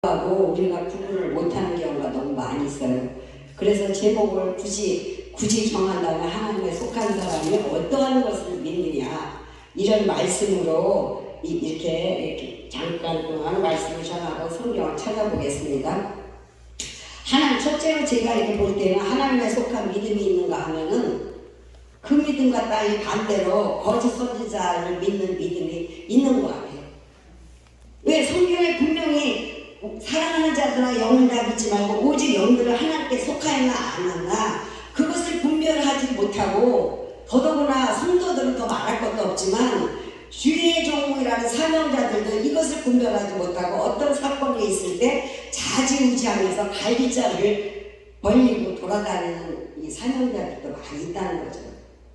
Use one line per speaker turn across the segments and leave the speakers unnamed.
하고 우리가 구분을 못하는 경우가 너무 많이 있어요. 그래서 제목을 굳이 정한다면 하나님에 속한 사람이 어떠한 것을 믿느냐, 이런 말씀으로 이렇게 잠깐 동안 말씀을 전하고 성경을 찾아보겠습니다. 첫째로 제가 이렇게 볼 때는 하나님에 속한 믿음이 있는가 하면은 그 믿음과 달리 반대로 거짓 선지자를 믿는 믿음이 있는 것 같아요. 왜? 성경에 분명히 사랑하는 자들아 영을 다 믿지 말고 오직 영들을 하나님께 속하였나 안 했나, 그것을 분별하지 못하고, 더더구나 성도들은 더 말할 것도 없지만 주의 종이라는 사명자들도 이것을 분별하지 못하고 어떤 사건이 있을 때 좌지우지하면서 갈기자를 벌리고 돌아다니는 이 사명자들도 많이 있다는 거죠.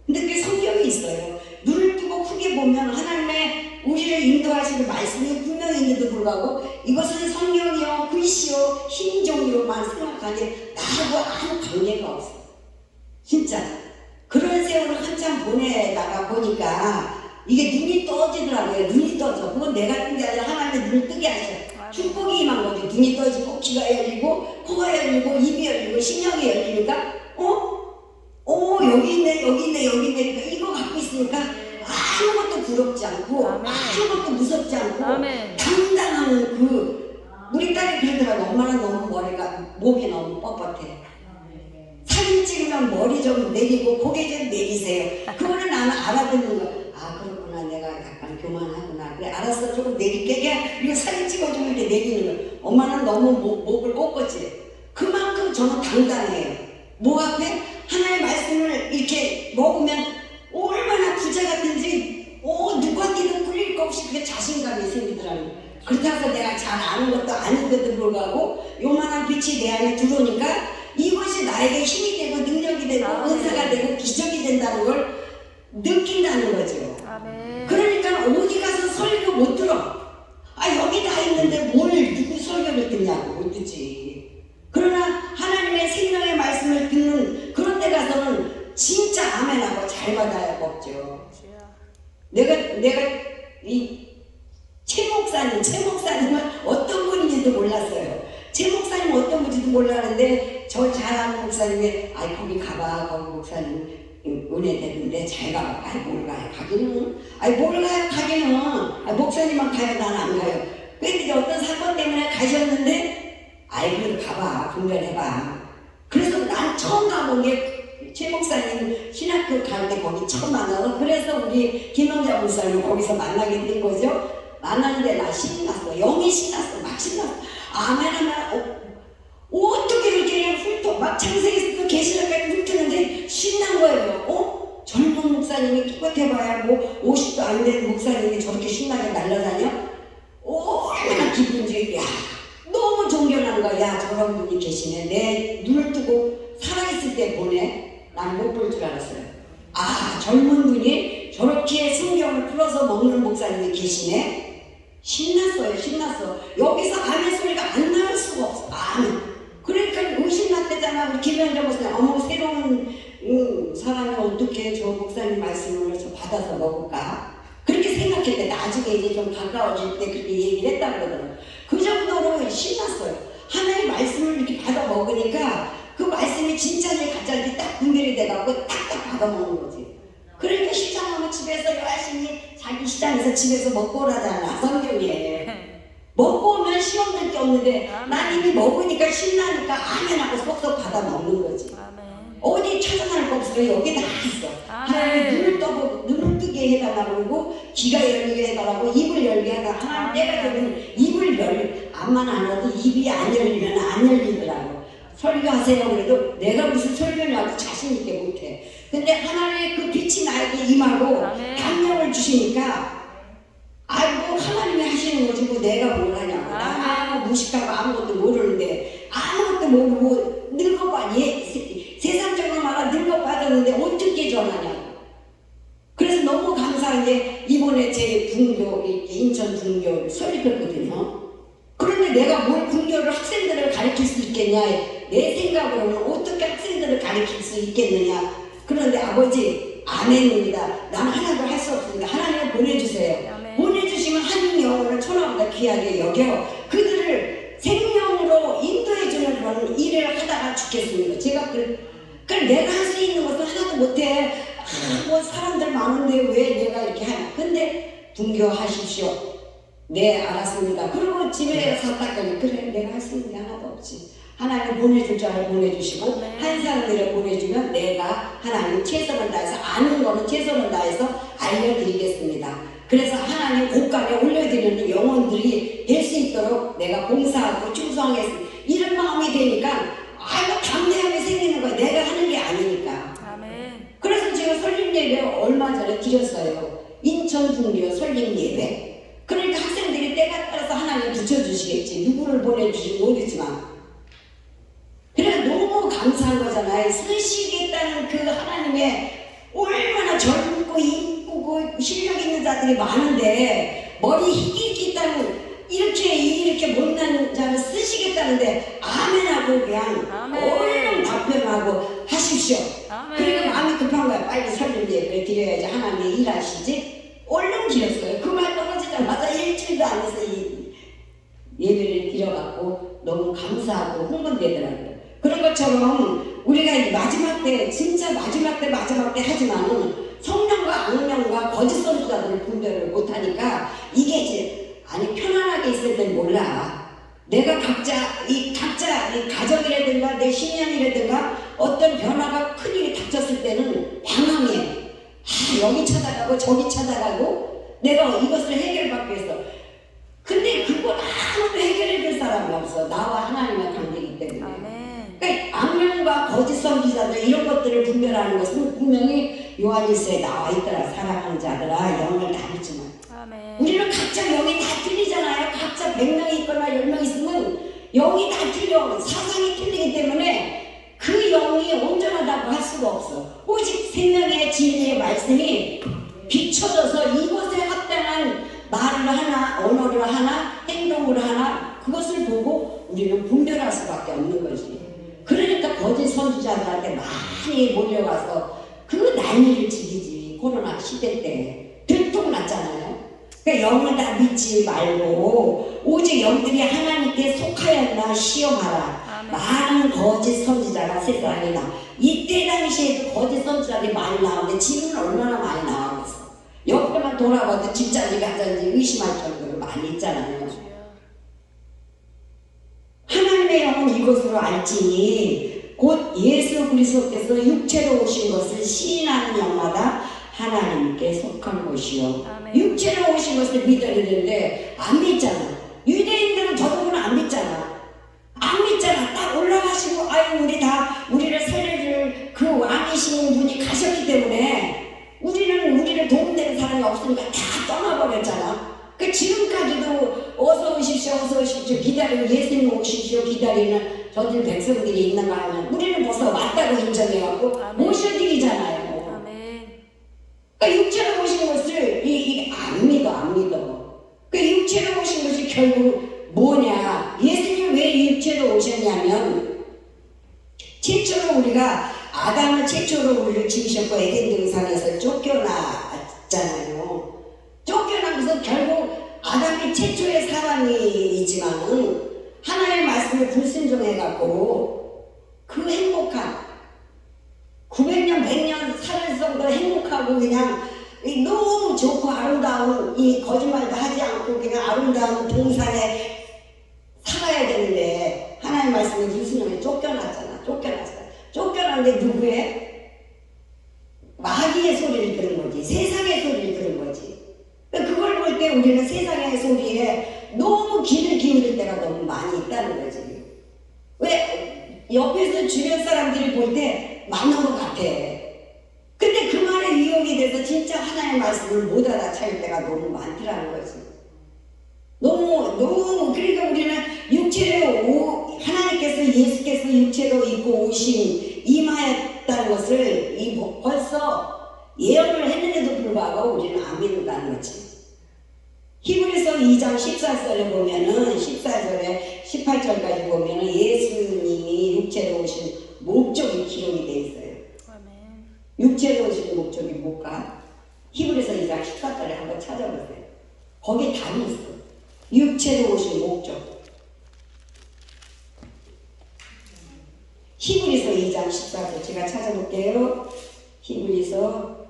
근데 그게 성경이 있어요. 눈을 뜨고 크게 보면 하나님의 우리를 인도하시는 말씀이 분명히 있는데도 불구하고 이것은 성령이요, 글씨요, 흰 종이로만 생각하니 나하고 아무 관계가 없어. 진짜 그런 세월을 한참 보내다가 보니까 이게 눈이 떠지더라고요. 눈이 떠져. 그건 내가 뜬 게 아니라 하나님의 눈을 뜨게 하셔. 축복이 임한 거죠. 눈이 떠지고 귀가 열리고 코가 열리고 입이 열리고 신경이 열리니까 여기 있네 그러니까 이거 갖고 있으니까 아무것도 부럽지 않고 아무것도 무섭지 않고 당당한 우리 딸이 그러더라고. 엄마는 너무 목이 너무 뻣뻣해. 사진 찍으면 머리 좀 내리고 고개 좀 내리세요. 그거는 나는 알아듣는 거. 아 그렇구나, 내가 약간 교만하구나. 그래 알았어, 조금 내릴게. 이거 사진 찍어주면 이렇게 내리는 거. 엄마는 너무 목을 꺾었지. 그만큼 저는 당당해요. 목 앞에 하나님의 말씀을 이렇게 먹으면 얼마나 부자 같은지 누구한테도 꿀릴 거 없이 그게 자신감이 생기더라고요. 그렇다고 해서 내가 잘 아는 것도 아닌데도 불구하고 요만한 빛이 내 안에 들어오니까 이것이 나에게 힘이 되고 능력이 되고 은사가 되고 기적이 된다는 걸 느낀다는 거죠. 그러니까 어디 가서 설교 못 들어. 여기 다 있는데 뭘 누구 설교를 듣냐고 못 듣지. 그러나 하나님의 생명의 말씀을 듣는 그런 데 가서는 진짜 아멘하고 잘 받아야 먹죠. 내가 이 최 목사님은 어떤 분인지도 몰랐어요. 최 목사님은 어떤 분인지도 몰랐는데 저 잘 아는 목사님이 거기 가봐, 거기 목사님 은혜 되는데 잘 가봐. 뭘 가요? 가기는 목사님만 가요, 난 안 가요. 근데 어떤 사건 때문에 가셨는데 그래도 가봐, 분별해봐. 그래서 난 처음 가본 게 최 목사님 신학교 갈 때 거기 처음 만나서, 그래서 우리 김영자 목사님 거기서 만나게 된 거죠. 만나는데 나 신났어. 영이 신났어. 막 신났어. 아멘. 어떻게 이렇게 훑어 막 창세기에서도 계시록까지 훑는데 신난 거예요. 젊은 목사님이 똑같아봐야 50도 안 된 목사님이 저렇게 신나게 날아다녀? 얼마나 기쁜지. 너무 존경하는 거야. 저런 분이 계시네. 내 눈을 뜨고 살아있을 때 보네. 난 못 볼 줄 알았어요. 젊은 분이 저렇게 성경을 풀어서 먹는 목사님이 계시네. 신났어. 여기서 아멘 소리가 안 나올 수가 없어. 그러니까 의심났대잖아. 우리 김현자 목사님. 새로운 사람이 어떻게 저 목사님 말씀을 받아서 먹을까? 그렇게 생각했대. 나중에 이제 좀 가까워질 때 그렇게 얘기를 했다고 그러더라고요. 그 정도로 신났어요. 하나님의 말씀을 이렇게 받아 먹으니까 그 말씀이 진짜인지 가짜인지 딱 분별이 돼갖고 딱딱 받아 먹는 거지. 그러니까 시장하면 집에서 열심히 자기 시장에서 집에서 먹고 오라잖아, 성경에. 먹고 오면 시험될 게 없는데 난 이미 먹으니까 신나니까 아멘하고 쏙쏙 받아 먹는 거지. 어디 찾아갈 거 없어요. 여기 다 있어. 하나님 눈을 뜨게 해달라고 그러고 귀가 열리게 해달라고 입을 열게 해달라고. 하나님 때가 되면 입을 암만 안 해도 입이 안 열리면 안 열리더라고. 설교하세요 그래도 내가 무슨 설교냐고 자신있게 못해. 근데 하나님의 그 빛이 나에게 임하고 강력을 주시니까 하나님이 하시는 거지 내가 뭘 하냐고. 무식하고 아무것도 모르는데 아무것도 모르고 세상적으로 말하 늙어 빠졌는데 어떻게 전하냐고. 그래서 너무 감사한 게 이번에 제 분교, 인천 분교를 설립했거든요. 그런데 내가 뭘 분교를 학생들을 가르칠 수 있겠냐. 내 생각으로는 어떻게 학생들을 가르칠 수 있겠느냐. 그런데 아버지 아멘입니다. 난 하나도 할 수 없습니다. 하나님을 보내주세요. 보내주시면 한 영혼을 천하보다 귀하게 여겨 그들을 죽겠습니다. 제가 내가 할 수 있는 것은 하나도 못해. 뭐 사람들 많은데 왜 내가 이렇게 하냐. 근데 분교하십시오. 네, 알았습니다. 그리고 집에 가서 딱 가니 그래, 내가 할 수 있는 게 하나도 없지. 하나님 보내줄 줄 알고 보내주시고 한 사람들을 보내주면 내가 하나님 최선을 다해서 아는 거는 최선을 다해서 알려드리겠습니다. 그래서 하나님 곳간에 올려드리는 영혼들이 될 수 있도록 내가 봉사하고 충성하겠습니다. 이런 마음이 되니까 아이고 담대함이 생기는 거야. 내가 하는 게 아니니까.
아멘.
그래서 제가 설립 예배 얼마 전에 드렸어요. 인천 분교 설립 예배. 그러니까 학생들이 때가 따라서 하나님 붙여주시겠지. 누구를 보내주실지 모르지만. 그래서 너무 감사한 거잖아요. 쓰시겠다는 그 하나님의 얼마나 젊고 이쁘고 실력 있는 자들이 많은데 머리 희귀 있다는 이렇게 못난 자를 쓰시겠다는데 아멘하고 그냥 얼른 답변하고 하십시오. 그러니까 마음이 급한 거야. 빨리 설립 예배를 드려야지 하나님이 일하시지. 얼른 드렸어요. 그 말 떨어지자마자 일주일도 안 돼서 이 예배를 드려갖고 너무 감사하고 흥분되더라고요. 그런 것처럼 우리가 이 마지막 때 진짜 마지막 때 하지만은 성령과 악령과 거짓 선지자들을 분별을 못하니까 이게 이제 아니 편안하게 있을 땐 몰라. 내가 각자 이 가정이라든가 내 신앙이라든가 어떤 변화가 큰 일이 닥쳤을 때는 방황해. 여기 찾아가고 저기 찾아가고 내가 이것을 해결받기 위해서. 근데 그걸 아무도 해결해 줄 사람이 없어. 나와 하나님의 관계이기 때문에.
아멘.
그러니까 악령과 거짓 선지자들 이런 것들을 분별하는 것은 분명히 요한일서에 나와 있더라. 사랑하는 자들아 영을 다 믿지만.
아멘.
우리는 각자 영이 다 틀리잖아요. 각자 100명이 있거나 10명 있으면 영이 다 틀려. 사상이 틀리기 때문에 그 영이 온전하다고 할 수가 없어. 오직 생명의 진리의 말씀이 비춰져서 이것에 합당한 말을 하나, 언어를 하나, 행동을 하나 그것을 보고 우리는 분별할 수밖에 없는 거지. 그러니까 거짓 선지자들한테 많이 몰려가서 그 난리를 지기지. 코로나 시대 때 들통났잖아요. 그러니까 영을 다 믿지 말고 오직 영들이 하나님께 속하였나 시험하라. 많은 거짓 선지자가 세상에 나. 이때 당시에도 거짓 선지자들이 많이 나오는데 지금은 얼마나 많이 나오겠어. 옆에만 돌아봐도 진짜인지 가짜인지 의심할 정도로 많이 있잖아요. 하나님의 영은 이것으로 알지니 곧 예수 그리스도께서 육체로 오신 것을 시인하는 영마다 하나님께 속한 것이요. 육체로 오신 것을 믿어야 되는데 안 믿잖아. 유대인들은 더더구나 안 믿잖아. 안 믿잖아. 딱 올라가시고 아유 우리를 살려줄 그 왕이신 분이 가셨기 때문에 우리를 도움되는 사람이 없으니까 다 떠나버렸잖아. 그 지금까지도 어서 오십시오 기다리고 예수님 오십시오 기다리는 저들 백성들이 있는가 하면 우리는 벌써 왔다고 인정해갖고 모셔드리잖아요. 그러니까 육체로 오신 것을 이게 안 믿어. 그 육체로 오신 것이 결국 뭐냐? 예수님 왜 육체로 오셨냐면 최초로 우리가 아담을 최초로 우리를 지으셨고 에덴 동산에서 쫓겨났잖아요. 쫓겨나면서 결국 아담이 최초의 사람이지만은 하나님의 말씀에 불순종해갖고 그 행복한 900년 100년 살면서도 행복하고 그냥 너무 좋고 아름다운 이 거짓말도 하지 않고 그냥 아름다운 동산에 살아야 되는데 하나님 말씀에 불순종해 쫓겨났잖아. 쫓겨났는데 누구의? 마귀의 소리를 들은 거지. 세상의 소리를 들은 거지. 그걸 볼 때 우리는 세상의 소리에 너무 귀를 기울일 때가 너무 많이 있다는 거지. 왜? 옆에서 주변 사람들이 볼 때 맞는 것 같아. 근데 그 말에 위협이 돼서 진짜 하나님의 말씀을 못 알아차릴 때가 너무 많더라는 거지. 너무 그러니까 우리는 육체로 하나님께서 예수께서 육체로 입고 오신 임하였다는 것을 벌써 예언을 했는데도 불구하고 우리는 안 믿는다는 거지. 히브리서 2장 14절에 보면은 14절에 18절까지 보면은 예수님이 육체로 오신 목적이 기록이 돼 있어요. 육체로 오신 목적이 뭘까? 히브리서 2장 14절에 한번 찾아보세요. 거기 답이 있어. 육체로 오신 목적. 히브리서 2장 14절 제가 찾아볼게요. 히브리서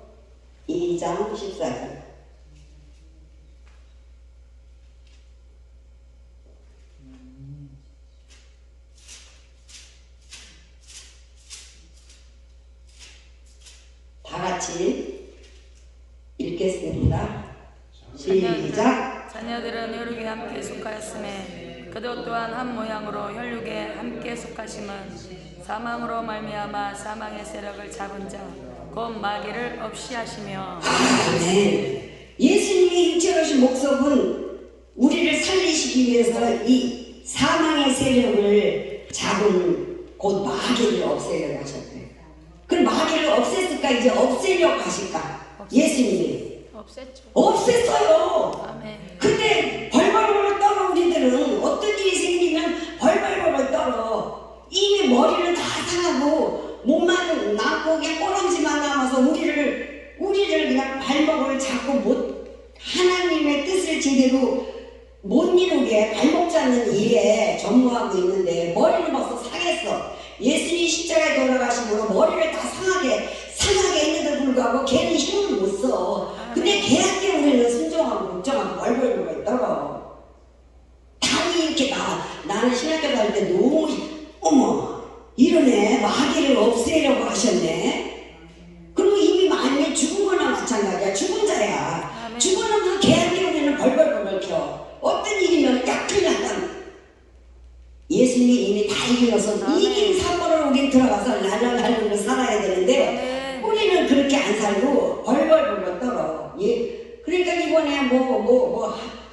2장 14절. 다 같이 읽겠습니다. 시작.
자녀들은 혈육에 함께 속하였음에 그도 또한 한 모양으로 혈육에 함께 속하심은 사망으로 말미암아 사망의 세력을 잡은 자 곧 마귀를 없이 하시며.
아멘. 예수님의 육체로 오신 목적은 우리를 살리시기 위해서 이 사망의 세력을 잡은 곧 마귀를 없애려고 하셨대요. 그럼 마귀를 없앴을까? 이제 없애려고 하실까? 예수님이 없앴어요.
아멘.
근데 벌벌벌 떨어. 우리들은 어떤 일이 생기면 벌벌벌 떨어. 이미 머리는 다 상하고 몸만 남고 그냥 꼬랑지만 남아서 우리를 그냥 발목을 잡고 하나님의 뜻을 제대로 못 이루게 발목 잡는 일에 전무하고 있는데 머리는 벌써 상했어. 예수님이 십자가에 돌아가심으로 머리를 다 상하게 있는데도 불구하고 걔는 힘을 못 써. 근데 걔한테 우리는 순종하고 걱정하고 벌벌벌 떨어. 당이 이렇게 나는 신학교 다닐 때 너무 어머 이러네. 마귀를 없애려고 하셨네. 그리고 이미 만약에 죽은 거나 마찬가지야. 죽은 자야. 죽어놓으면 걔한테 우리는 벌벌벌 켜. 어떤 일이면 약간 예수님이 이미 다 이기셔서 이긴 사건을 우린 들어가서 랄랄랄로 살아야 되는데 우리는 그렇게 안 살고 벌벌벌 떨어. 예. 그러니까 이번에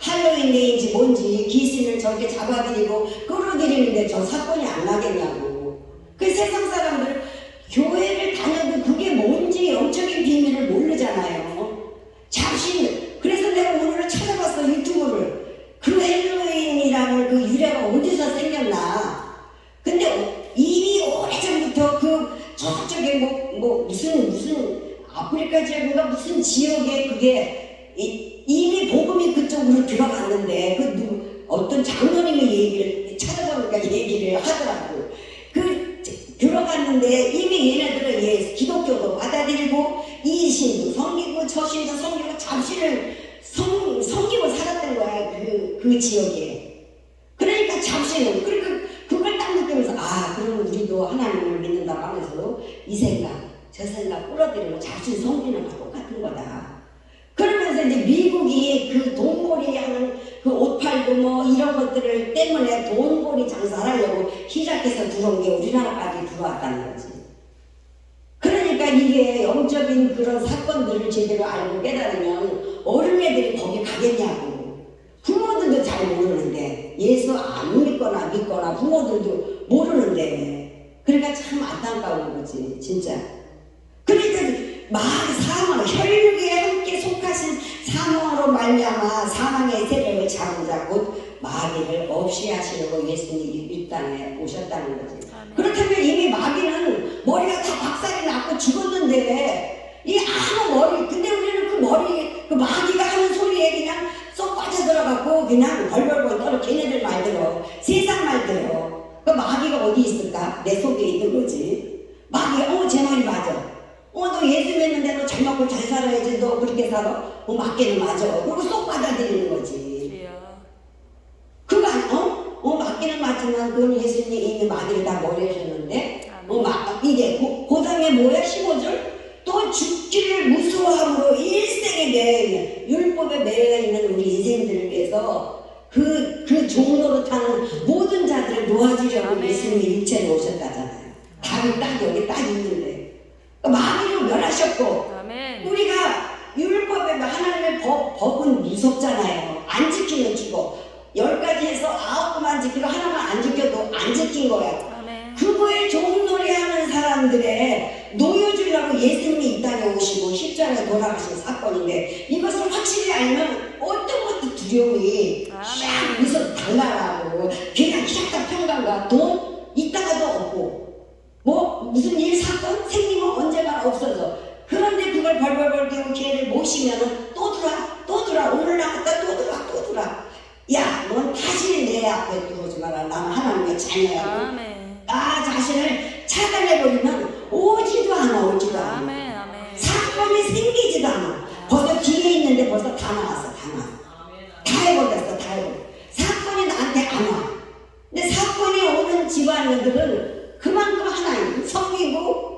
할로윈데이인지 뭔지 귀신을 저렇게 잡아들이고 끌어들이는데 저 사건이 안 나겠냐고. 그 세상 사람들 교회를 다녀도 그게 뭔지 영적인 비밀을 모르잖아요. 그래서 내가 오늘 찾아봤어. 유튜브를. 그 헬로윈이라는 그 유래가 어디서 생겼나. 근데 이미 오래전부터 저쪽에 무슨 아프리카 지역인가 무슨 지역에 그게 이미 복음이 그쪽으로 들어갔는데 어떤 장로님의 얘기를 찾아보니까 얘기를 하더라고. 들어갔는데 이미 얘네들은 기독교도 받아들이고 이 신도 섬기고 저 신도 섬기고 잠시를 섬기고 살았던 거야. 그 지역에. 그러니까 잠시는 그걸 딱 느끼면서 그럼 우리도 하나님을 믿는다고 하면서 이 생각 저 생각 끌어들이고 자신 섬기는 거 똑같은 거다. 그러면서 이제 미국이 그 돈벌이 하는 그 옷 팔고 이런 것들을 때문에 돈벌이 장사하려고 시작해서 들어온 게 우리나라까지 들어왔다는 거지. 그러니까 이게 영적인 그런 사건들을 제대로 알고 깨달으면 어린애들이 거기 가겠냐고. 부모들도 잘 모르는데 예수 안 믿거나 부모들도 모르는데 그러니까 참 안타까운 거지 진짜. 그러니까 사망, 혈육에 함께 속하신 사망으로 말미암아 사망의 세력을 잡은 자 곧 마귀를 없이 하시려고 예수님이 이 땅에 오셨다는 거지. 그렇다면 이미 마귀는 머리가 다 박살이 났고 죽었는데 이 아무 머리, 근데 우리는 그 마귀가 하는 소리에 그냥 쏙 빠져들어가고 그냥 벌벌벌 떨어. 걔네들 말 들어. 세상 말 들어. 그 마귀가 어디 있을까? 내 속에 있는 거지. 마귀가 제 말이 맞아. 너 예수 믿는데 너 잘 먹고 잘 살아야지. 너 그렇게 살아? 맞기는 맞아. 그리고 쏙 받아들이는 거지. 그거 맞기는 맞지만 그건 예수님이 이미 마귀를 다 머리하셨는데 이게 고상에 뭐야? 15절? 또 죽기를 무서워함으로 일생에 매여 율법에 매여 있는 우리 인생들을 위해서 그 종로로 타는 모든 자들을 놓아주려고 예수님이 육체로 오셨다잖아요. 답이 딱 여기 딱 있는데 마귀를 멸하셨고
아멘.
우리가 율법에 하나님의 법은 무섭잖아요. 안 지키면 죽어. 10가지에서 9개만 지키고 하나만 안 지켜도 안 지킨 거야.
아멘.
그거에 종놀이하는 사람들의 놓여주려고 예수님이 이 땅에 오시고 십자가에 돌아가신 사건인데 이것을 확실히 알면 어떤 것도 두려움이 샥 무슨 달라라고 그냥 샥 평강과 돈 있다가도 없고 무슨 일 사건 생기면 언젠가 없어져. 그런데 그걸 벌벌벌 깨고 걔를 모시면은 또 들어와 오늘 나갔다 또 들어와. 야, 넌 다시 내 앞에 들어오지 마라. 나는 하나님의 자녀야.
아멘.
나 자신을 차단해버리면 오지도 않아.
아멘. 아멘.
사건이 생기지도 않아. 벌써 뒤에 있는데 벌써 다 나왔어. 다 해버렸어. 사건이 나한테 안 와. 근데 사건이 오는 집안들은 그만큼 하나님 섬기고,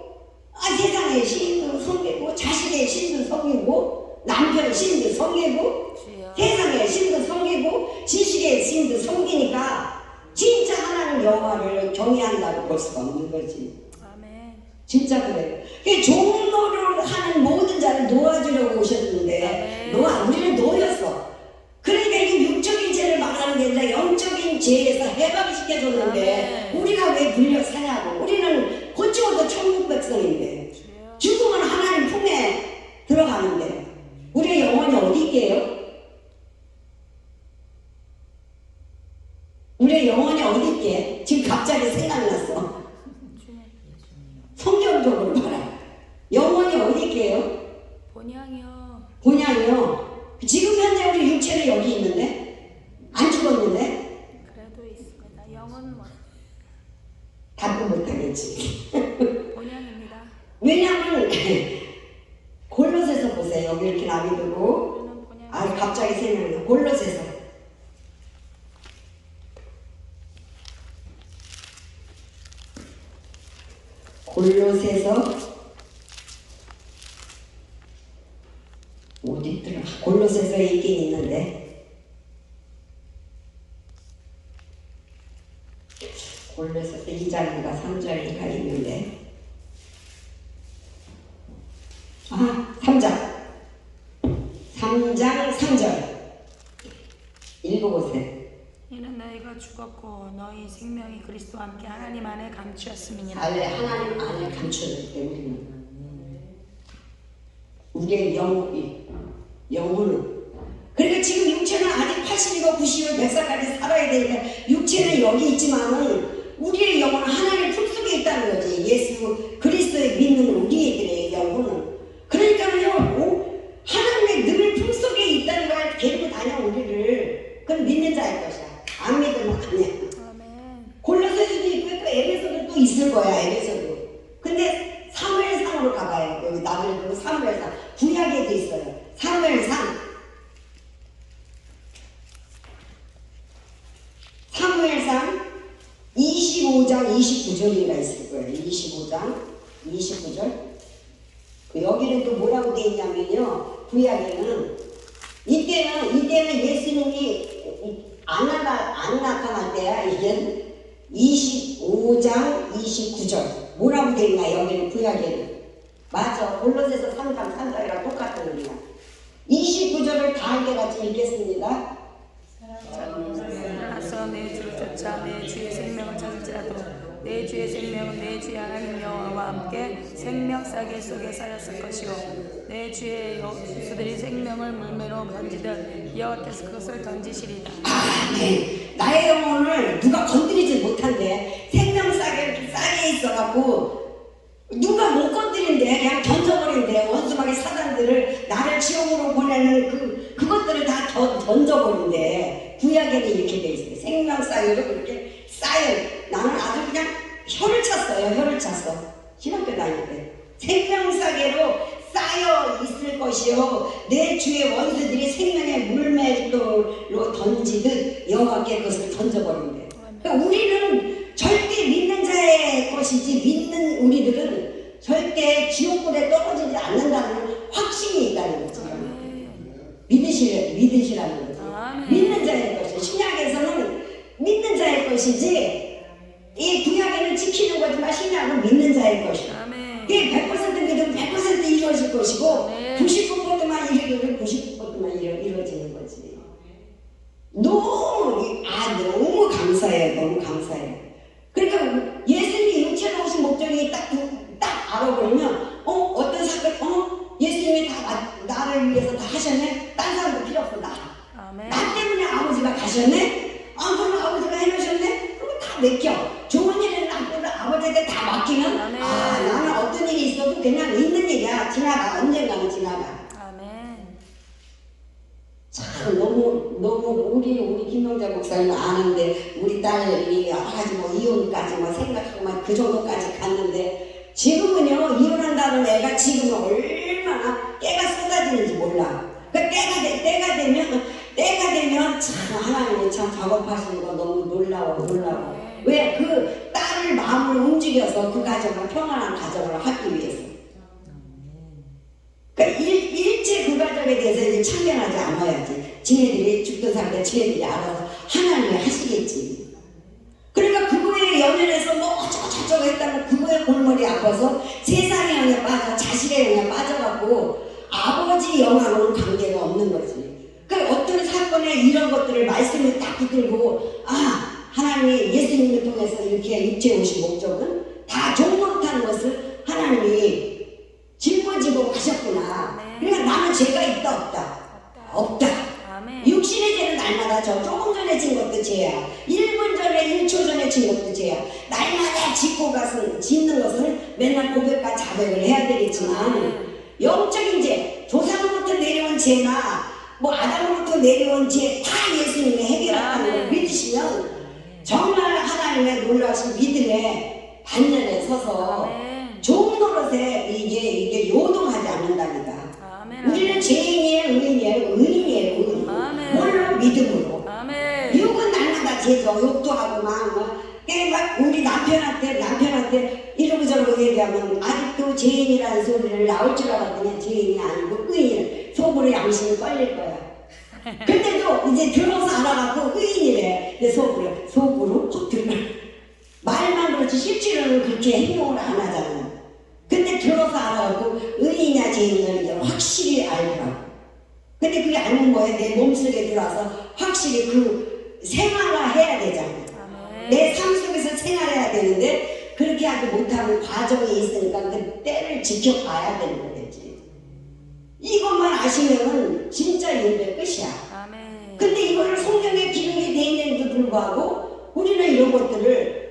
세상의 신도 섬기고, 자식의 신도 섬기고, 남편 신도 섬기고, 세상의 신도 섬기고, 지식의 신도 섬기니까 진짜 하나님 여호와를 경외한다고 볼 수가 없는 거지.
아멘.
진짜 그래요. 종노를 하는 모든 자를 놓아주려고 오셨는데, 우리는 놓였어. 그러니까 이 육적인 죄를 말하는 게 아니라 영적인 죄에서 해방시켜줬는데, 우리가 왜 불려 사냐고. 우리는 고치고도 천국 백성인데, 죽으면 하나님 품에 들어가는데, 우리의 영혼이 어디 있게요? 우리의 영혼이 어디 있게? 지금 갑자기 생각났어. 성경적으로 봐라. 영혼이 어디 있게요? 본향이요. 지금 현재 우리 육체는 여기 있는데 안 죽었는데
그래도 있습니다. 영혼은
답을 못하겠지.
본향입니다.
왜냐하면 골로새서 보세요. 여기 이렇게 나비 두고 갑자기 생각나. 골로새서 어디 있더라? 골로새서 있긴 있는데 골로새서 2장인가 3장인가 있는데 3장 3절 읽어보세요.
이는 너희가 죽었고 너희 생명이 그리스도와 함께 하나님 안에 감추었음이니라.
하나님 안에 감추었기 때문에 우리의 영혼은 그러니까 지금 육체는 아직 80이고 90이고 100살까지 살아야 되니까 육체는 여기 있지만은 우리의 영혼은 하나님 품속에 있다는 거지. 예수 그리스도에 믿는 우리들의 영혼은. 그러니까요 하나님의 늘 품속에 있다는 걸 데리고 다녀 우리를. 그건 믿는 자일 것이야. 안 믿으면 아니야. 골로새서도 있고 또 에베소도 또 있을 거야. 에베소도. 근데 사무엘상으로 가봐요. 여기 나들이 사무엘상 구약에도 있어요. 사무엘상 25장 29절인가 있을 거예요. 25장 29절. 여기는 또 뭐라고 되어 있냐면요. 구약에는 이때는 예수님이 안 나타날 때야. 이게 25장 29절 뭐라고 되어 있나. 여기는 구약에는 맞아. 골로새서 3장 3절이랑 똑같은 거야. 29절을 다 함께 같이 읽겠습니다.
나서 내 주를 쫓아 내 주의 생명을 찾을지라도 내 주의 생명은 내 주의 하나님 여호와와 함께 생명싸개 속에 쌓였을 것이요 내 주의 수들이 생명을 물매로 던지듯 여호와께서 그것을 던지시리라.
나의 영혼을 누가 건드리지 못한대. 생명싸개 싸게 있어갖고 누가 못 건드린대. 그냥 던져버린대. 원수마귀 사단들을 나를 지옥으로 보내는 그것들을 다 던져버린대. 구약에는 이렇게 돼 있어요. 생명싸개로 그렇게 쌓여. 나는 아주 그냥 혀를 찼어. 신학교 다닐 때. 생명싸개로 쌓여 있을 것이요 내 주의 원수들이 생명의 물맷돌로 던지듯 여호와께 그것을 던져버린대. 그러니까 우리는 절대 믿는 자의 것이지 믿는 우리들은 절대 지옥불에 떨어지지 않는다는 확신이 있다는 거죠. 믿으시라는 거죠. 믿는 자의 것이. 신약에서는 믿는 자의 것이지 이 구약에는 지키는 거지만 신약은 믿는 자의 것이야. 이게 100% 믿으면 100% 이루어질 것이고 99%만 이루어지면 99%만 이루어지는 거지. 너무 감사해요. 너무 감사해요. 그러니까 예수님이 육체로 오신 목적이 딱 알아버리면 어떤 사건 예수님이 다 나를 위해서 다 하셨네. 딴 사람도 필요 없어. 나 때문에 아버지가 가셨네. 그럼 아버지가 해놓으셨네. 그럼 다 맡겨. 좋은 일은 아버지한테 다 맡기면 나는 어떤 일이 있어도 그냥 있는 일이야. 지나가. 언젠가는 지나가. 참 너무 우리 김영자 목사님 아는데 우리 딸이 아주 이혼까지 생각하고 그 정도까지 갔는데 지금은요 이혼한다는 애가 지금 얼마나 깨가 쏟아지는지 몰라. 그 때가 되면 참 하나님이 참 작업하시는 거 너무 놀라워. 왜? 그 딸을 마음을 움직여서 그 가정을 평안한 가정을 하기 위해서. 그러니까 일체 그 가정에 대해서 이제 참견하지 않아야지. 지네들이 죽든 살든 지네들이 알아서 하나님이 하시겠지. 그러니까 그거에 연연해서 뭐 어쩌고 했다면 그거에 골머리 아파서 세상의 영에 빠져 자식의 영에 빠져갖고 아버지 영하고는 관계가 없는 거지. 그러니까 어떤 사건에 이런 것들을 말씀을 딱 붙들고 하나님이 예수님을 통해서 이렇게 육체에 오신 목적은 다 종노릇하는 것을 하나님이 짊어지고 가셨구나. 그러니까 나는 죄가 있다 없다. 육신의 죄는 날마다 조금 전에 진 것도 죄야. 1분 전에 1초 전에 진 것도 죄야. 날마다 짓는 것은 맨날 고백과 자백을 해야 되겠지만 영적인 죄, 조상으로부터 내려온 죄나 뭐 아담으로부터 내려온 죄 다 예수님이 해결했다는 걸 믿으시면 정말 하나님의 놀라우신 믿음의 반열에 서서 좋은 노릇에 이게 요동하지 않는다니까. 우리는 죄인이에요, 의인이에요. 뭘로? 믿음으로. 육은 날마다 죄죠. 욕도 하고 막 우리 남편한테 이러고 저러고 얘기하면 아직도 죄인이라는 소리를 나올 줄 알았더니 죄인이 아니고 의인. 속으로 양심이 걸릴 거야. 근데도 이제 들어서 알아갖고 의인이래. 근데 속으로 말만 그렇지 실제로는 그렇게 행동을 안 하잖아. 근데 들어서 알아갖고 의인이냐 죄인이냐 이제 확실히 알더라고. 근데 그게 알면 뭐야? 내 몸속에 들어와서 확실히 그 생활화해야 되잖아. 내 삶 속에서 생활해야 되는데 그렇게 하지 못하는 과정이 있으니까 그 때를 지켜봐야 되는 거겠지. 이것만 아시면은 진짜 예배 끝이야. 근데 이거를 성경에 기록이 돼 있는데도 불구하고 우리는 이런 것들을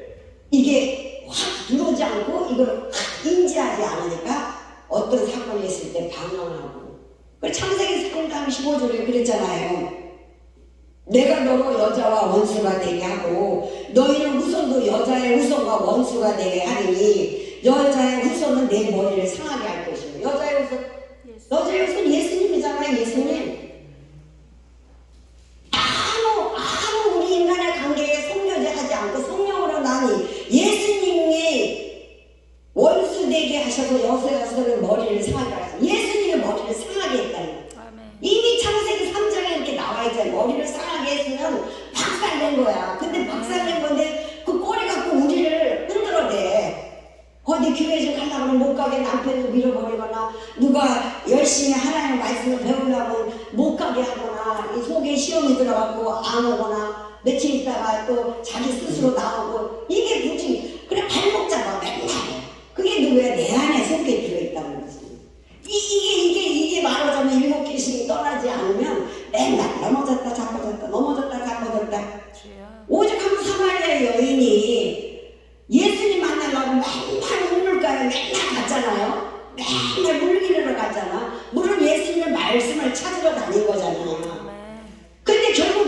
이게 확 들어오지 않고 이걸 확 인지하지 않으니까 어떤 사건이 있을 때 방황하고. 창세기 3장 15절에 그랬잖아요. 내가 너로 여자와 원수가 되게 하고 너희는 후손도 여자의 후손과 원수가 되게 하리니 여자의 후손은 내 머리를 상하게 할 것이요. 여자의 후손 예수님이잖아요. 예수님. 아무 우리 인간의 관계에 속려하지 않고 성령으로 나니 예수님이 원수 되게 하셔서 여자의 머리를 상하게 하셨어요. 예수님의 머리를 상하게 했다는 거예요. 이미 창세기 3장에 이렇게 나와 있잖아요. 머리를 상하게 했으면 박살낸 거야. 근데 박살낸 건데 그 꼬리 갖고 우리를 흔들어대. 어디 교회 좀 가려고 하면 못 가게 남편을 밀어버리거나 누가 열심히 하나님의 말씀을 배우려면 못 가게 하거나 이 속에 시험이 들어가고 안 오거나 며칠 있다가 또 자기 스스로 나오고 이게 굳이 그래 발목 잡아 맨날. 그게 누구야? 내 안에 속에 들어있다는 거지. 이게 말하자면 7개씩 떠나지 않으면 맨날 넘어졌다 자빠졌다 오직 한 사마리아 여인이 예수님 만나려고 맨날 우물가에 맨날 갔잖아요. 맨날 물 기르러 갔잖아. 물은 예수님의 말씀을 찾으러 다닌 거잖아요. 근데 결국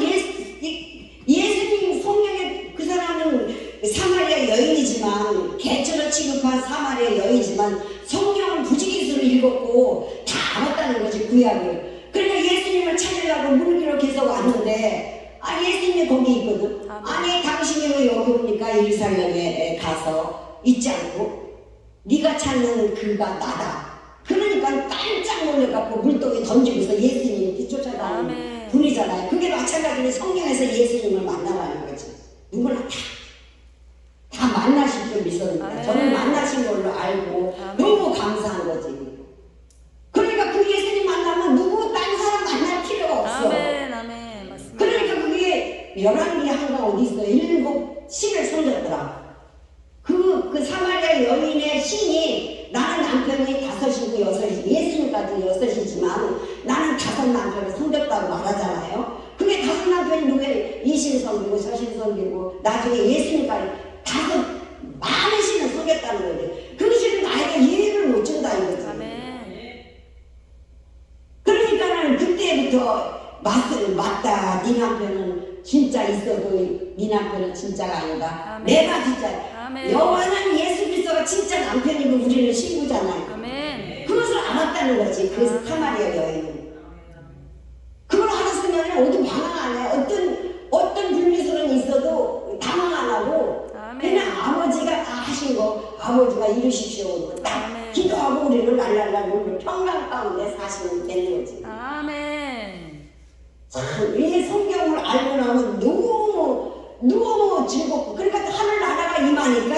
예수님 성경에 그 사람은 사마리아 여인이지만 개처럼 취급한 사마리아 여인이지만 성경은 부지기수로 읽었고 다 알았다는 거지 구약을. 그러니까 예수님을 찾으려고 물기로 계속 왔는데 예수님이 거기 있거든. 아니 당신이 왜 여기 옵니까? 예루살렘에 가서 있지 않고 네가 찾는 그가 나다. 그러니까 깜짝 놀래갖고 물동에 던지면서 예수님이 뒤쫓아다니는 분이잖아요. 그게 마찬가지로 성경에서 예수님을 만나라는 거지. 누구나 다 만나실 줄 믿었는데 저는 만나신 걸로 알고 너무 감사한 거지. 그러니까 그 예수님 만나면 누구 딴 사람 만날 필요가 없어. 그러니까 그게 11개 한가 어디 있어. 7신을 섬겼더라. 그 사마리아 여인의 신이 나는 남편이 5이고 6이지 예수님까지 6이지만 나는 5 남편을 섬겼다고 말하잖아요. 그게 5 남편이 누구예요? 이 신 섬기고 저 신 섬기고 나중에 예수님까지 5 많은 신을 섬겼다는 거지. 그 신은 나에게 이해를 못 준다 이거지. 그러니까는 그때부터 맞다 네 남편은 진짜 있어도 네 남편은 진짜가 아니다.
아멘.
내가 진짜.
아멘.
여호와는 예수 그리스도가 진짜 남편이고 우리는 신부잖아요.
아멘.
그것을 알았다는 거지. 그 사마리아 여인은. 그걸 알았으면 어디 방황 안 해. 어떤 불미스러움이 있어도 당황 안 하고
아멘.
그냥 아버지가 다 하신 거 아버지가 이루십시오. 딱
아멘.
기도하고 우리를 랄랄랄 놀고 평강 가운데 사시면 되는 거지.
아멘.
참, 이 성경을 알고 나면 너무 즐겁고, 그러니까 하늘나라가 임하니까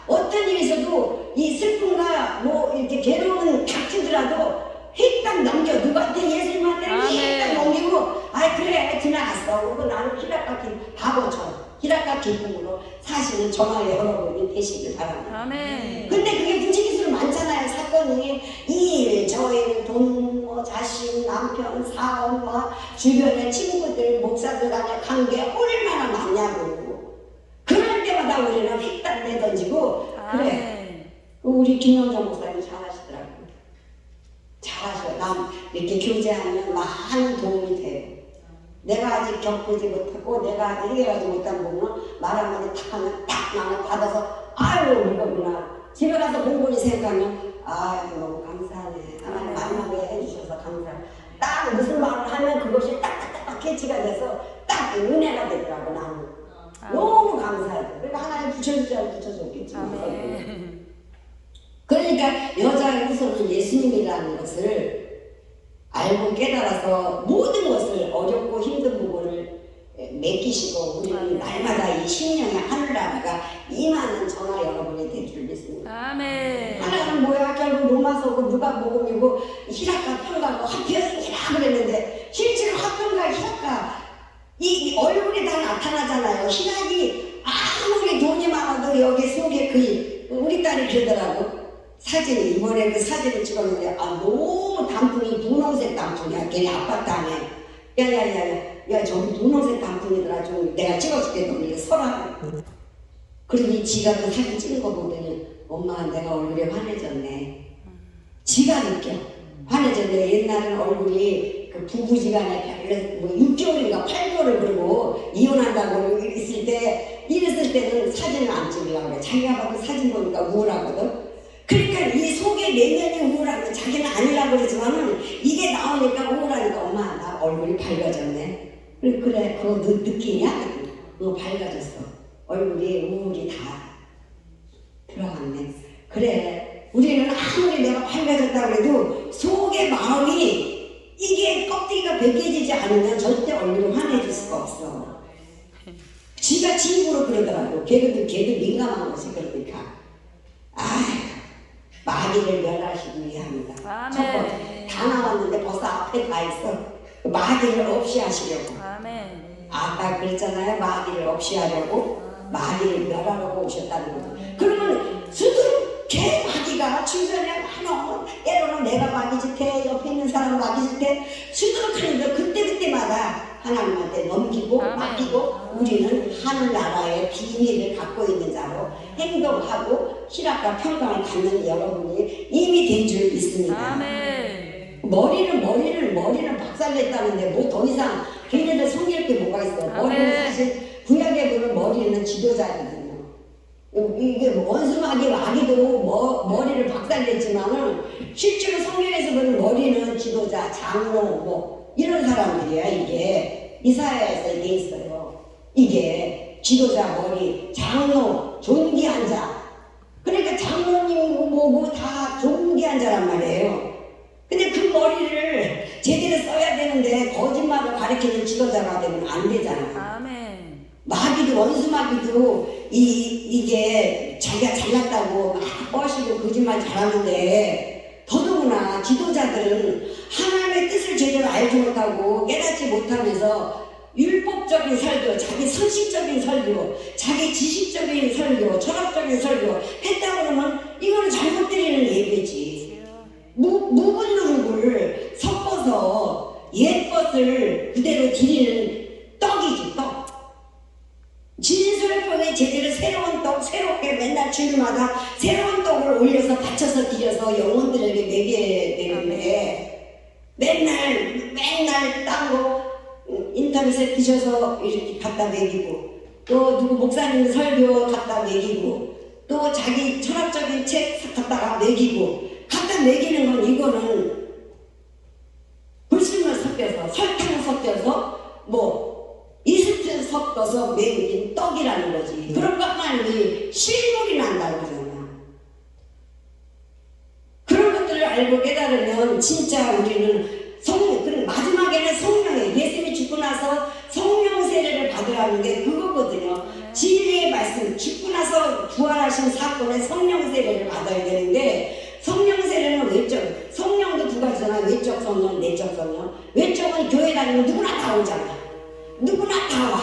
어떤 일이 있어도 이 슬픔과 뭐 이렇게 괴로움은 닥치더라도 휙딱 넘겨. 누구한테 예수님한테 휙딱 넘기고, 아이 그래 지나갔어. 그리고 나는 희락과 기쁨, 바보처럼 희락과 기쁨으로 사시는 저와 여러분이 되시길 바랍니다.
아멘.
근데 그게 부지기수로 많잖아요. 사건이 이 일, 저 일, 돈, 뭐 자신, 남편, 사업, 뭐 주변의 친구들, 목사들 간의 관계 얼마나 많냐고. 그럴 때마다 우리는 휙딱 내던지고 그래. 우리 김영정 목사님 잘하시더라고요. 잘하셔. 난 이렇게 교제하면 많은 도움이 돼요. 내가 아직 겪지 못하고 내가 아직 해결하지 못한 부분은 말 한마디 탁 하면 딱 나는 받아서 아유 이거구나. 집에 가서 공부를 생각하면 아유 너무 감사하네. 하나님 만나게 해주셔서 감사해. 딱 무슨 말을 하면 그것이 딱딱딱 캐치가 돼서 딱 은혜가 되더라고 나는. 너무 감사해. 그러니까 하나님 붙여주자면 붙여줬겠지.
아멘.
그러니까 여자의 후손은 예수님이라는 것을 알고 깨달아서 모든 것을 어렵고 힘든 부분을 맡기시고 우리는 날마다 이 심령의 하늘나라가 임하는 저와 여러분이 될 줄 믿습니다.
아멘.
하나는 뭐야? 결국 로마서고 누가복음이고 희락과 평가고 화평이라 그랬는데 실제로 화평과 희락과 이 얼굴이 다 나타나잖아요. 희락이 아무리 돈이 많아도 여기 속에 우리 딸이 그러더라고. 사진 이번에 그 사진을 찍었는데 너무 단풍이 분홍색 단풍이야. 걔네 아파트 안에 야야야야 저기 분홍색 단풍이더라. 좀 내가 찍어줄게. 너는 설아. 그러니 지가 그 사진 찍은 거 보더니 엄마 내가 얼굴이 환해졌네. 지가 느껴. 환해졌네. 옛날은 얼굴이 그 부부지간에 뭐 6개월인가 8개월을 그러고 이혼한다고 이랬을 때는 사진을 안 찍으려고 그래. 자기가 봐도 사진 보니까 우울하거든. 그러니까 이 속에 내면이 우울하고 자기는 아니라고 그러지만은 이게 나오니까 우울하니까 엄마 나 얼굴이 밝아졌네. 그래 그거 느끼냐? 그거 밝아졌어. 얼굴이 우울이 다 들어갔네. 그래 우리는 아무리 내가 밝아졌다고 해도 속의 마음이 이게 껍데기가 벗겨지지 않으면 절대 얼굴이 환해질 수가 없어. 지가 지 입으로 그러더라고. 걔도 민감한 것이 그러니까. 마귀를 멸하시기 위함이다. 첫 번째 다 나왔는데 벌써 앞에 가 있어. 마귀를 없이 하시려고.
아멘.
아까 그랬잖아요. 마귀를 없이 하려고 마귀를 멸하려고 오셨다는 거죠. 그러면 수두룩해 마귀가 주변에 많아. 때로는 내가 마귀 짓해 옆에 있는 사람 마귀 짓해 수두룩하는데 그때마다 하나님한테 넘기고 맡기고 우리는 하늘나라의 비밀을 갖고 있는 자로 행동하고 희락과 평강을 갖는 여러분이 이미 된 줄 믿습니다.
아멘.
머리는 박살냈다는데 뭐 더 이상 걔네들 섬길 게 뭐가 있어. 머리는 사실 구약에 보면 머리는 지도자거든요. 이게 원수마귀 마귀도 머리를 박살냈지만은 실제로 성경에서 보면 머리는 지도자, 장로 뭐 이런 사람들이야. 이게 이사야에서 이게 있어요. 이게 지도자 머리, 장로, 존귀한 자. 그러니까 장로님 뭐고 다 존귀한 자란 말이에요. 근데 그 머리를 제대로 써야 되는데 거짓말을 가리키는 지도자가 되면 안 되잖아.
아멘.
마귀도 원수마귀도 이게 자기가 잘났다고 막 뻐시고 거짓말 잘하는데 더더구나 지도자들은 하나님의 뜻을 제대로 알지 못하고 깨닫지 못하면서 율법적인 설교, 자기 상식적인 설교, 자기 지식적인 설교, 철학적인 설교 했다고 하면 이거는 잘못 드리는 예배지. 묵은 누룩을 섞어서 옛 것을 그대로 드리는 떡이지, 떡. 진설병에 제대로 새로운 떡, 새롭게 맨날 주일마다 새로운 떡을 올려서 바쳐서 드려서 영혼들에게 먹여야 되는데 맨날 딴 거 인터넷에 드셔서 이렇게 갖다 먹이고, 또 누구 목사님 설교 갖다 먹이고, 또 자기 철학적인 책 갖다가 먹이고, 갖다 먹이는 건 이거는 불순물 섞여서, 설탕 섞여서, 뭐 이스트 섞어서 먹인 떡이라는 거지. 그런 것만 아니지 실물이 난다고 그러잖아. 그런 것들을 알고 깨달으면 진짜 우리는 그리고 마지막에는 성령의, 예수님이 죽고 나서 성령 세례를 받으라는 게 그거거든요. 진리의 말씀, 죽고 나서 부활하신 사건에 성령 세례를 받아야 되는데, 성령 세례는 외적, 성령도 두 가지잖아. 외적 성령, 내적 성령. 외적은 교회 다니면 누구나 다 오잖아. 누구나 다 와.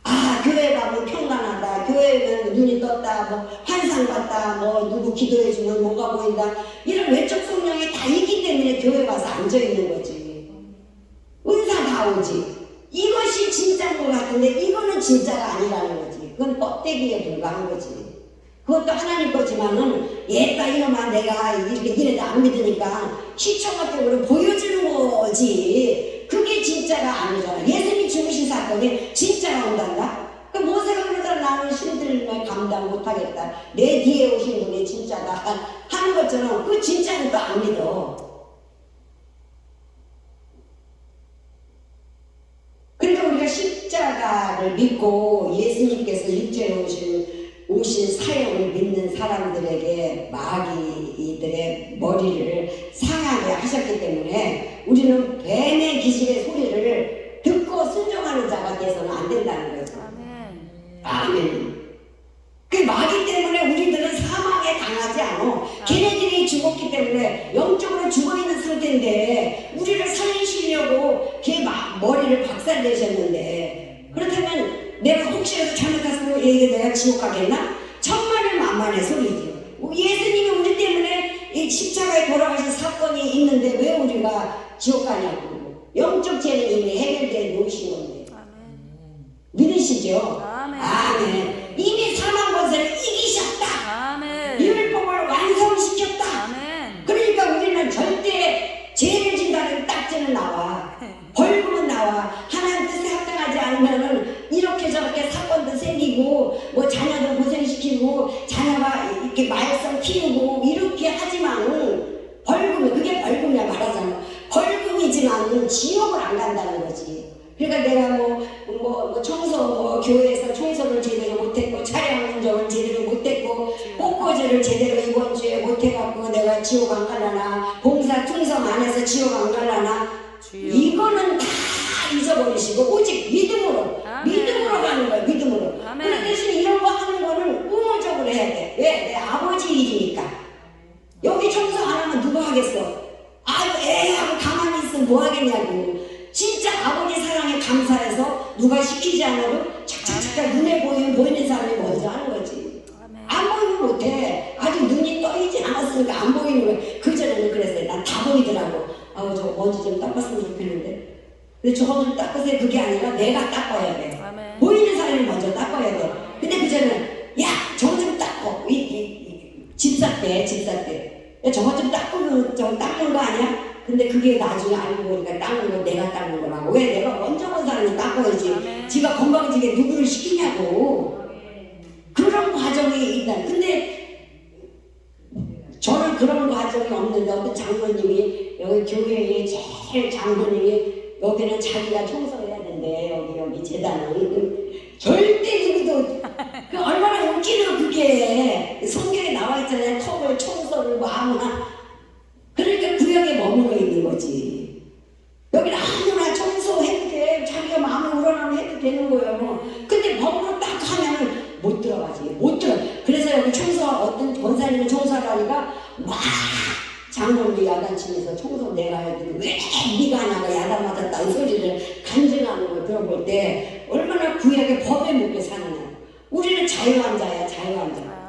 아, 교회 가면 평안하다, 교회는 눈이 떴다, 뭐 환상 봤다, 뭐 누구 기도해주면 뭐가 보인다, 이런 외적 성령이 다 있기 때문에 교회 와서 앉아있는 거지. 은사 다 오지. 이것이 진짜인 것 같은데 이거는 진짜가 아니라는 거지. 그건 껍데기에 불과한 거지. 그것도 하나님 거지만은 얘가 이놈아 내가 이렇게 니네들 안 믿으니까 시청각적으로 보여주는 거지. 그게 진짜가 아니잖아. 예수님이 죽으신 사건이 진짜가 온단다? 그 모세가 그러잖아. 나는 신들만 감당 못하겠다. 내 뒤에 오신 분이 진짜다 하는 것처럼 그 진짜는 또 안 믿어. 그러니까 우리가 십자가를 믿고 예수님께서 육체에 오신 사역을 믿는 사람들에게 마귀들의 머리를 상하게 하셨기 때문에 우리는 뱀의 기질의 소리를 듣고 순종하는 자가 돼서는 안 된다는 거죠. 아멘. 그 마귀 때문에 우리들은 사망에 당하지 않아. 걔네들이 죽었기 때문에 영적으로 죽어있는 상태인데 우리를 살리시려고 걔 머리를 박살내셨는데, 그렇다면 내가 혹시라도 잘못했으면 얘기 내가 지옥 가겠나? 천만의 만만의 소리지. 예수님이 우리 때문에 이 십자가에 돌아가신 사건이 있는데 왜 우리가 지옥 가냐고. 영적 죄는 이미 해결되어 놓으신 건데. 믿으시죠? 아멘. 이미 사망 권세를 이기셨다.
아멘.
율법을 완성시켰다.
아멘.
그러니까 우리는 절대 죄를 진다는 딱지는 나와. 벌금은 나와. 하나님 뜻에 합당하지 않으면은 이렇게 저렇게 사건도 생기고 뭐 자녀도 고생시키고 자녀가 이렇게 말썽 피우고 이렇게 하지만 벌금이, 그게 벌금이야 말하자면. 벌금이지만 지옥을 안 간다는 거지. 그러니까 내가 뭐 청소, 교회에서 청소를 제대로 못했고 차량 운전을 제대로 못했고 꽃꽂이를 제대로 이번 주에 못해갖고 내가 지옥 안 갈라나, 봉사 충성 안 해서 지옥 안 갈라나, 이거는 다 잊어버리시고 오직 믿음으로, 믿음으로 가는 거야. 믿음으로. 그런데 대신 이런 거 하는 거는 의무적으로 해야 돼. 왜? 내 아버지 일이니까. 여기 청소 안 하면 누가 하겠어? 아유 애하고 가만히 있으면 뭐 하겠냐고. 진짜 아버지 사랑에 감사해서 누가 시키지 않아도 착착착착 눈에 보이는 사람이 먼저 하는 거지. 안 보이면 못해. 아직 눈이 떠있진 않았으니까 안 보이는 거야. 그전에는 그랬어요. 난 다 보이더라고. 아우 저거 먼지 좀 닦았으면 좋겠는데. 근데 저거 좀 닦으세요. 그게 아니라 내가 닦아야 돼. 보이는 사람이 먼저 닦아야 돼. 근데 그전에는 야 저거 좀 닦어. 집사 때. 야 저거 좀 닦으면 저거 닦는 거 아니야? 근데 그게 나중에 알고 보니까 닦는 건 내가 닦는 거라고. 왜? 내가 먼저 본 사람이 닦아야지. 지가 건방지게 누구를 시키냐고. 그런 과정이 있다. 근데 저는 그런 과정이 없는데 어떤 장로님이, 여기 교회의 제일 장로님이 여기는 자기가 청소해야 된대. 여기 재단은 절대 누구도 그 얼마나 웃기는 그게 성경에 나와 있잖아요. 턱을 청소를 뭐 아무나. 그러니까 구역에 머물러 있는 거지. 여기는 아무나 청소해도 돼. 자기가 마음에 우러나면 해도 되는 거예요. 근데 법으로 딱 하면은 못 들어가지. 못 들어. 그래서 여기 어떤 권사님이 청소하라니까 막 장로님이 야단치면서 청소 내가 해야 되는데 왜 네가 하냐고 야단 맞았다는 소리를 간증하는 걸 들어볼 때 얼마나 구약의 법에 묶여 사느냐. 우리는 자유환자야, 자유환자.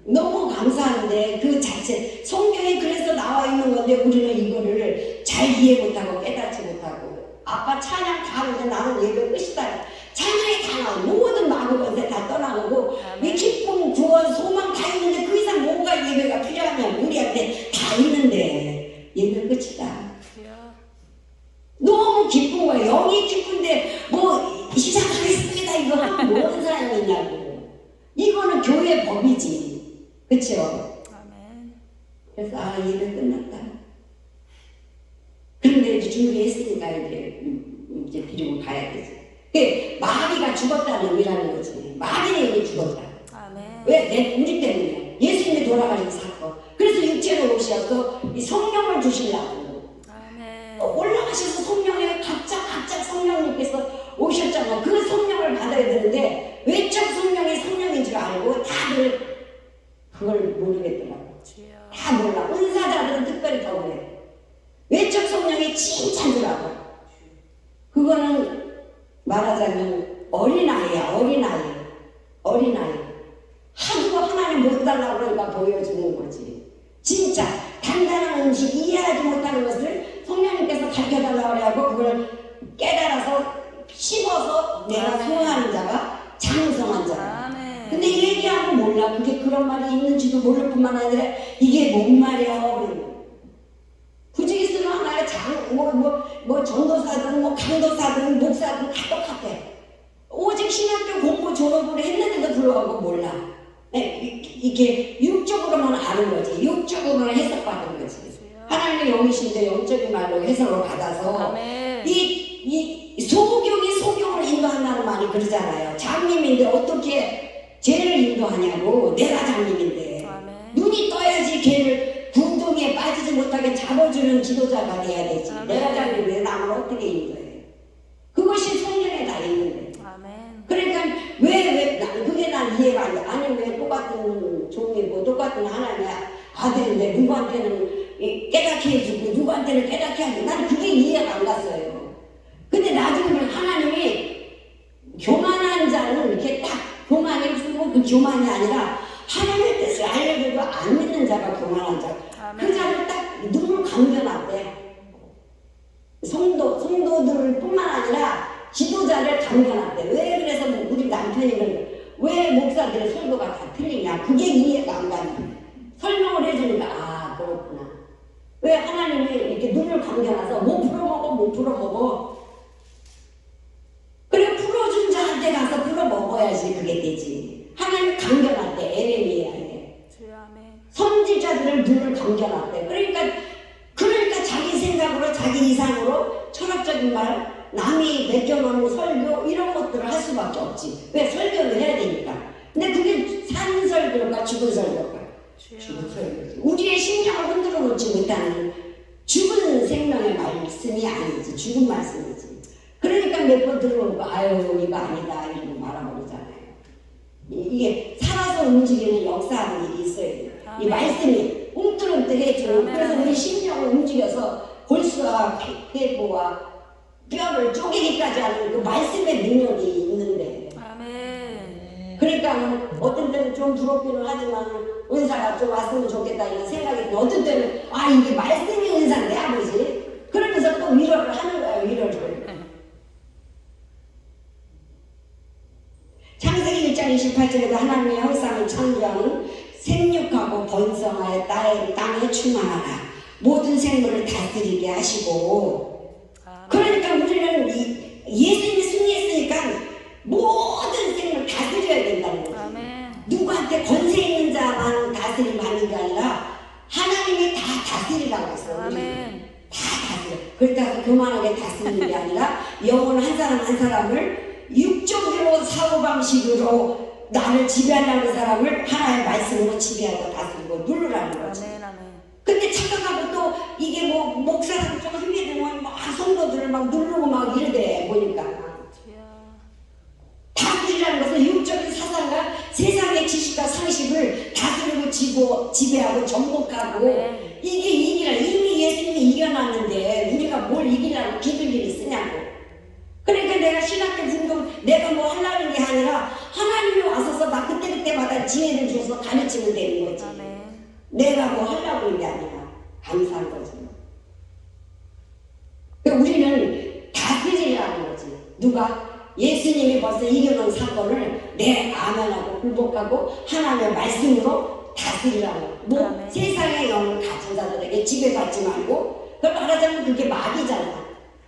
너무 감사한데 그 자체 성경에 그래서 나와 있는 건데 우리는 이거를 잘 이해 못하고 깨닫지 못하고. 아까 찬양 다 하는데 나는 예배 끝이다. 찬양이 다 나와. 모든 마구 건데 다 떠나오고 이 기쁨, 구원, 소망 다 있는데 그 이상 뭔가 예배가 필요하면 우리한테 다 있는데 예배 끝이다. 너무 기쁜 거야. 영이 기쁜 법이지. 그쵸?
아멘.
그래서 일은 끝났다. 그런데 이제 준비했으니까 이제 데리고 가야 되지. 마귀가 죽었다는 의미라는 거지. 마귀는 이미 죽었다.
아멘.
왜? 우리 때문에. 예수님이 돌아가신 사건. 그래서 육체로 오셔서 이 성령을 주시려고.
아멘.
올라가셔서 성령에 각자 성령님께서 오셨잖아. 그 성령을 받아야 되는데 외적 성령이 성령인 줄 알고 다들 그걸 모르겠더라고.
주여.
다 몰라. 은사자들은 특별히 더 그래. 외적 성령이 진짜인 줄 알아. 그거는 말하자면 어린아이야. 어린아이. 하도 하나님 못 달라고 그러니까 보여주는 거지. 진짜 단단한 음식 이해하지 못하는 것을 성령님께서 가르쳐달라고 그래갖고 그걸 깨달아서 씹어서 내가 소화하는 자가 장성한 자야.
아멘.
근데 얘기하고 몰라. 그게 그런 말이 있는지도 모를 뿐만 아니라 이게 뭔 말이야. 부지기수는 하나의 전도사든 강도사든 목사든 다 똑같아. 오직 신학교 공부 졸업을 했는데도 불구하고 몰라. 이게 육적으로만 아는 거지. 육적으로만 해석받은 거지. 하나님의 영이신데 영적인 말로 해석을 받아서
아멘.
이 소경이 소경을 인도한다는 말이 그러잖아요. 장님인데 어떻게 쟤를 인도하냐고. 내가 장님인데.
아멘.
눈이 떠야지 걔를 궁둥이에 빠지지 못하게 잡아주는 지도자가 돼야 되지.
아멘.
내가 장님인데 남을 어떻게 인도해. 그것이 성령에 다 있는데.
아멘.
그러니까 그게 난 이해가 안 돼. 아니 왜 똑같은 종이고 똑같은 하나님의 아들인데 누구한테는 깨닫게 해주고 누구한테는 깨닫게 하고 난 그게 이해가 안 갔어요. 근데 나중에 하나님이 교만한 자는 이렇게 딱 교만을 쓰고 그 교만이 아니라 하나님의 뜻을 알려줘도 안 믿는 자가 교만한 자. 그 자를 딱 눈을 감겨놨대. 성도들 뿐만 아니라 지도자를 감겨놨대. 왜 그래서 우리 남편이 왜 목사들의 설교가 다 틀리냐. 그게 이해가 안 가는 거야. 설명을 해주니까 아 그렇구나. 왜 하나님이 이렇게 눈을 감겨놔서 못 풀어먹어. 그래 풀어준 자한테 가서 풀어먹어야지 그게 되지. 하나님이 감겨놨대. 에레미야에.
주여. 아멘.
선지자들을 눈을 감겨놨대. 그러니까 자기 생각으로 자기 이상으로 철학적인 말 남이 베껴놓은 설교 이런 것들을 할 수밖에 없지. 왜? 설교를 해야 되니까. 근데 그게 산 설교일까 죽은 설교일까? 죽은 설교지. 우리의 심령을 흔들어 놓지 못하는 죽은 생명의 말씀이 아니지. 죽은 말씀이지. 그러니까 몇 번 들어보고 아유 이거 아니다 이러고 말아버리잖아요. 이게 살아서 움직이는 역사하는 일이 있어야 돼요. 이 말씀이 움틀움틀해지고 그래서 우리 심령을 움직여서 골수와 폐부와 뼈를 쪼개기까지 하는 그 말씀의 능력이 있는데.
아멘.
그러니까 어떤 때는 좀 부럽기는 하지만 은사가 좀 왔으면 좋겠다 이런 생각이 드는데 어떤 때는 아 이게 말씀이 은사인데 아버지 그러면서 또 위로를 하는 거예요. 위로를. 창세기 1장 28절에도 하나님의 형상을 창조하는 생육하고 번성하여 땅에 충만하라. 모든 생물을 다스리게 하시고. 그러니까 우리는 예수님이 승리했으니까 모든 생물을 다스려야 된다는 거지.
아멘.
누구한테 권세 있는 자만 다스림 받는 게 아니라 하나님이 다 다스리라고 했어.
아멘.
다 다스려. 그렇다고 교만하게 다스리는 게 아니라 영혼 한 사람 한 사람을 육적으로 사고방식으로 나를 지배하려는 사람을 하나의 말씀으로 지배하고 다스리고 누르라는 거지.
아멘. 아멘.
근데 착각하고 또 이게 목사들 좀 하게 되면 막 성도들을 막 누르고 막 이러대 보니까. 다스리라는 것은 육적인 사상과 세상의 지식과 상식을 다스리고 지배하고 정복하고 이게 이미 예수님이 이겨놨는데 우리가 뭘 이기려고 기들 일이 쓰냐고. 그러니까 내가 신학교 분동 내가 뭐 하려는 게 아니라 하나님이 와서서 나 그때마다 지혜를 줘서 가르치면 되는 거지.
아멘.
내가 뭐 하려고 하는 게 아니라 감사한 거지. 우리는 다스리라는 거지. 누가? 예수님이 벌써 이겨놓은 사건을 내 아멘하고 굴복하고 하나님의 말씀으로 다스리라는 거. 세상의 영을 가진 자들에게 지배받지 말고 그걸 말하자면 그게 마귀잖아.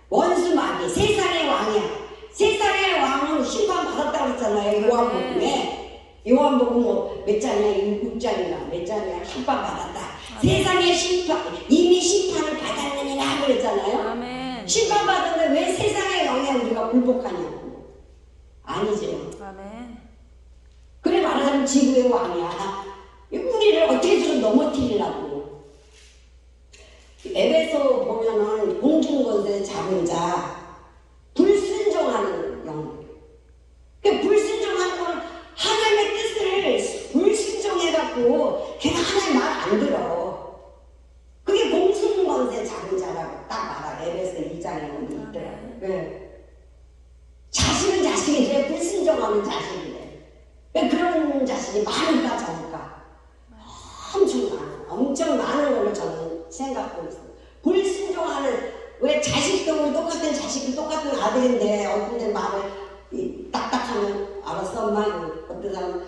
원수 마귀. 세상의 왕이야. 세상의 왕은 심판받았다고 그랬잖아요. 요한복음에. 요한복음 몇 장이야? 6장이나 몇 장이야? 심판 받았다. 세상의 심판, 이미 심판을 받았느니라 그랬잖아요.
아멘.
심판 받았는데 왜 세상의 영에 우리가 굴복하냐고. 아니죠.
아멘.
그래 말하자면 지구의 왕이야. 우리를 어떻게든 넘어뜨리려고. 에베소 보면은 공중권세 잡은 자, 불순종하는 영. 그 불순종하는 건 하나님의 뜻을 불순종해갖고 걔가 하나님 말 안 들어. 그게 공중권세 잡은 자라고 딱 말하. 에베소 2장에 어디 있더라고. 네. 자식은 자식인데 불순종하는 자식이래. 왜 그런 자식이 많을까 적을까? 엄청 많은 걸로 저는 생각하고 있어요. 불순종하는, 왜 자식도 똑같은 자식도 똑같은 아들인데 어떤 데 말을 딱딱하면 알았어 엄마, 어떤 사람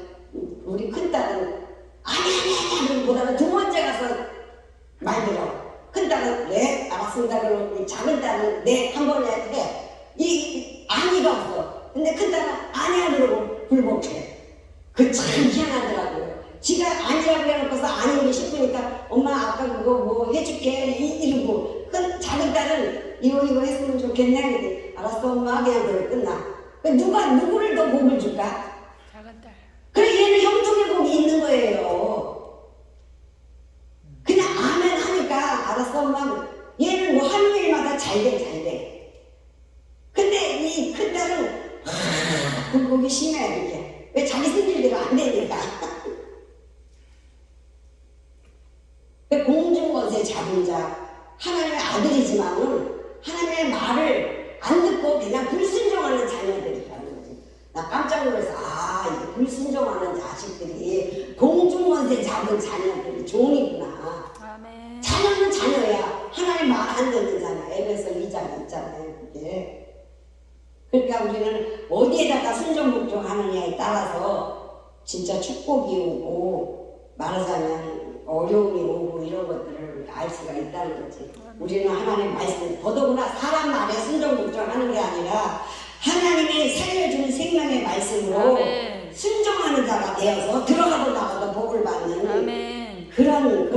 우리 큰딸은 아니 그러다가 두 번째 가서 말 들어. 큰딸은 네 알았습니다 그러고 작은딸은 네 한 번에 해. 이 아니가 없어. 근데 큰딸은 아니야 그러고 불복해. 그 참 희한하더라고요. 지가 아니라고 해놓고서 아니고 싶으니까 엄마 아까 그거 뭐 해줄게 이러고, 큰 작은 딸은 이거 했으면 좋겠네. 근데 알았어 엄마 그냥 그래 끝나. 누구를 더 복을 줄까?
작은 딸.
그래 얘는 형통의 복이 있는 거예요. 그냥 아멘 하니까 알았어 엄마. 얘는 뭐 하는 일마다 잘 돼. 근데 이 큰 딸은 굴복이 심해 이렇게. 왜 자기 승질대로 안 되니까. 공중권세 잡은 자, 하나님의 아들이지만은 하나님의 말을 안 듣고 그냥 불순종하는 자녀들이라는 거지. 나 깜짝 놀라서 이게 불순종하는 자식들이 공중권세 잡은 자녀들이 종이구나.
아멘.
자녀는 자녀야. 하나님 말 안 듣는 자녀. 에베소 2장 있잖아요. 그게. 그러니까 우리는 어디에다가 순종복종하느냐에 따라서 진짜 축복이 오고 말하자면 어려움이 오고 이런 것들을 알 수가 있다는 거지. 우리는 하나님 말씀, 더더구나 사람 말에 순종복종하는 게 아니라 하나님의 살려주는 생명의 말씀으로
아멘.
순종하는 자가 되어서 들어가도 나가도 복을 받는
아멘.
그런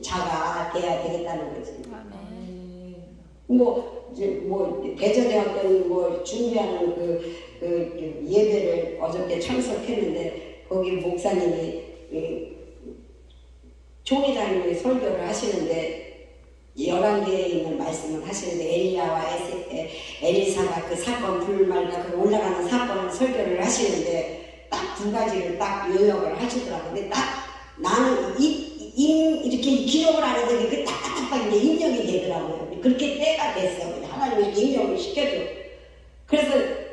자가 돼야 되겠다는 거지.
아멘.
대전에 어떤 준비하는 그 예배를 어저께 참석했는데 거기 목사님이 종이장님이 설교를 하시는데 11개에 있는 말씀을 하시는데 엘리야와 엘리사가 그 사건 불말과 그 올라가는 사건을 설교를 하시는데 딱 두 가지를 딱 요약을 하시더라고요. 근데 딱 나는 이렇게 기록을 하는데 그 딱딱딱 이제 인정이 되더라고요. 그렇게 때가 됐어. 하나님이 인정을 시켜줘. 그래서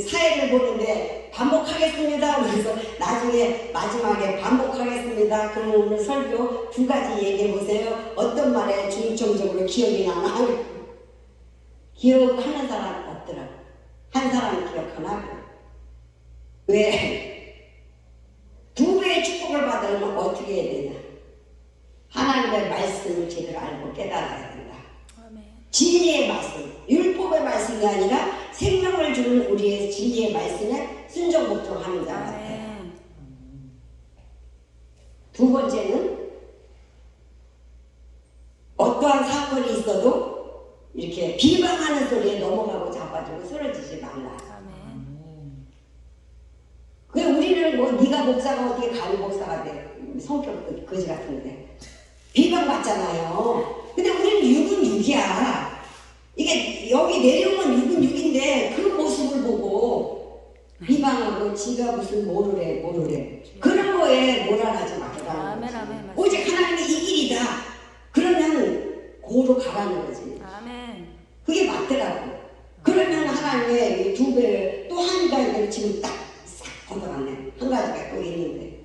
사회를 보는데 반복하겠습니다. 그래서 나중에 마지막에 반복하겠습니다. 그럼 오늘 설교 두 가지 얘기해 보세요. 어떤 말에 중점적으로 기억이 나나? 기억하는 사람 없더라. 한 사람은 기억하나? 왜? 두 배의 축복을 받으려면 어떻게 해야 되냐? 하나님의 말씀을 제대로 알고 깨달아야 된다.
아멘.
진리의 말씀, 율법의 말씀이 아니라 생명을 주는 우리의 진리의 말씀에 순종복종하는 자 같아요. 두 번째는 어떠한 사건이 있어도 이렇게 비방하는 소리에 넘어가고 자빠지고 쓰러지지 말라. 왜 우리는 네가 목사가 어떻게 가위 목사가 돼? 성격 거지 같은데 비방받잖아요. 근데 우리는 육은 육이야. 이게 여기 내려오면 육은 육인데 그 모습을 보고 비방하고 지가 무슨 뭐를 해 그런 거에 몰아나지 말라. 오직 하나님의 이 길이다. 그러면 고로 가라는 거지.
아멘.
그게 맞더라고. 그러면 하나님의 두 배를 또 한 가지를 지금 딱 싹 걷어갔네. 한 가지가 또 있는데.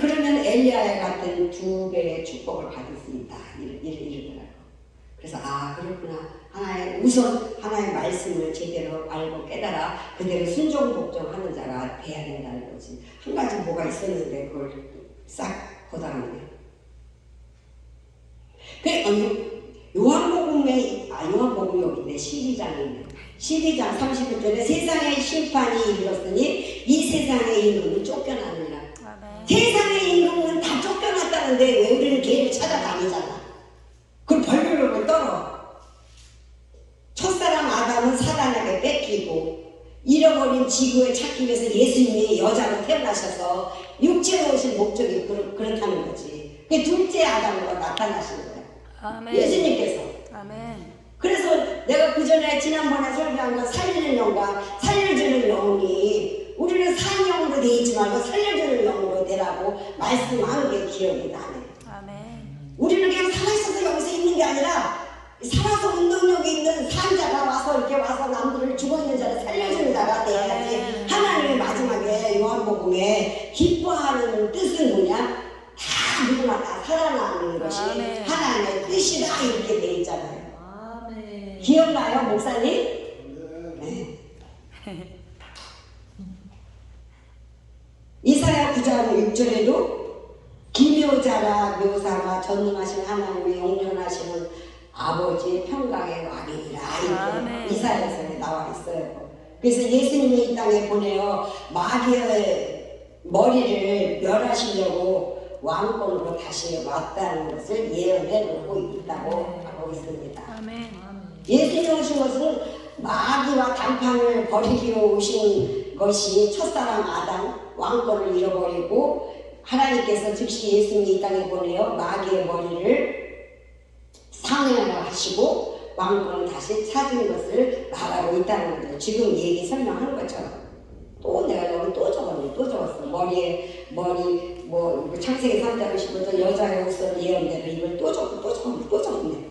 그러면 엘리야 같은 두 배의 축복을 받을 수 있다. 이러더라고. 그래서 그렇구나. 우선 하나의 말씀을 제대로 알고 깨달아 그대로 순종복종하는 자가 돼야 된다는 거지. 한 가지 뭐가 있었는데 그걸 싹 걷어갔네. 요한복음에 요한복음 여기인데 12장인데 12장 30절에 세상의 심판이 이르렀으니 이 세상의 임금은 쫓겨나느니라.
아멘.
세상의 임금은 다 쫓겨났다는데 왜 우리는 걔를 찾아다니잖아. 그걸 벌벌벌 떨어. 첫사람 아담은 사단에게 뺏기고 잃어버린 지구에 찾기 위해서 예수님이 여자로 태어나셔서 육체로 오신 목적이 그렇다는 거지. 그 둘째 아담으로 나타나시는 거야.
아멘.
예수님께서.
아멘.
그래서 내가 그 전에 지난번에 설교한 거 살리는 영과 살려주는 영이 우리는 산 영으로 돼 있지 말고 살려주는 영으로 되라고 말씀한 게 기억이 나네.
아멘.
우리는 그냥 살아있어서 여기서 있는 게 아니라 살아서 운동력이 있는 산자가 와서 이렇게 와서 남들을 죽어있는 자를 살려주는 자가 돼야지. 하나님의 마지막에 요한복음에 기뻐하는 뜻은 뭐냐? 다 누구나 다 살아나는 것이
아멘.
하나님의 뜻이다 이렇게 돼 있잖아요.
아멘.
기억나요, 목사님? 네. 이사야 9장 6절에도 기묘자라 묘사가 전능하신 하나님의 영존하시는 아버지의 평강의 왕이니라
아멘.
이렇게 이사야서에 나와 있어요. 그래서 예수님이 이 땅에 보내어 마귀의 머리를 멸하시려고 왕권으로 다시 왔다는 것을 예언해 놓고 있다고 하고 있습니다.
아멘.
예수님 오신 것은 마귀와 단판을 버리기로 오신 것이 첫사람 아담 왕권을 잃어버리고 하나님께서 즉시 예수님이 이 땅에 보내어 마귀의 머리를 상해하시고 왕권을 다시 찾은 것을 말하고 있다는 거죠. 지금 얘기 설명하는 것처럼. 또 내가 여기 또 적었네. 또 적었어. 머리 뭐 창세기 3장 15절 여자의 옷을 예언대로 이걸 또 적었네.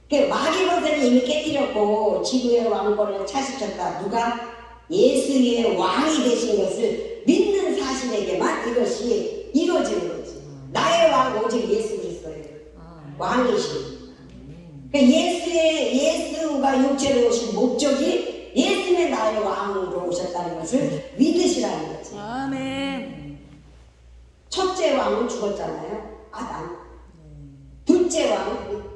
그러니까 마귀 권세는 이미 깨뜨렸고 지구의 왕권을 차지쳤다. 누가? 예수의 왕이 되신 것을 믿는 사실에게만 이것이 이루어지는 거지. 나의 왕 오직 예수 그리스도예요. 왕이신. 그러니까 예수가 육체로 오신 목적이 예수의 나의 왕으로 오셨다는 것을 믿으시라는 거지.
아멘.
첫째 왕은 죽었잖아요. 아담. 둘째 왕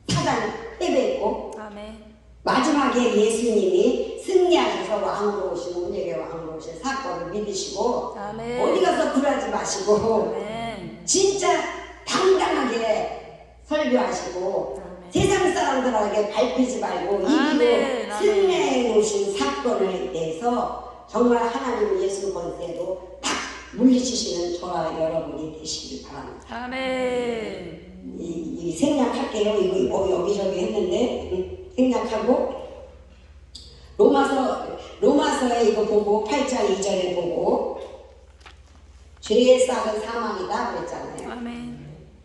사단 패배했고
아멘.
마지막에 예수님이 승리하셔서 왕으로 오신 우리에게 왕으로 오신 사건을 믿으시고
아멘.
어디 가서 굴하지 마시고
아멘.
진짜 당당하게 설교하시고
아멘.
세상 사람들에게 밟히지 말고
아멘.
이기고 승리해 놓으신 사건에 대해서 정말 하나님 예수 권세로 딱 물리치시는 저와 여러분이 되시길 바랍니다.
아멘.
이 생략할게요. 이거 뭐 여기저기 했는데 생략하고 로마서에 이거 보고 8장 2절에 보고 죄의 싹은 사망이다 그랬잖아요.
아멘.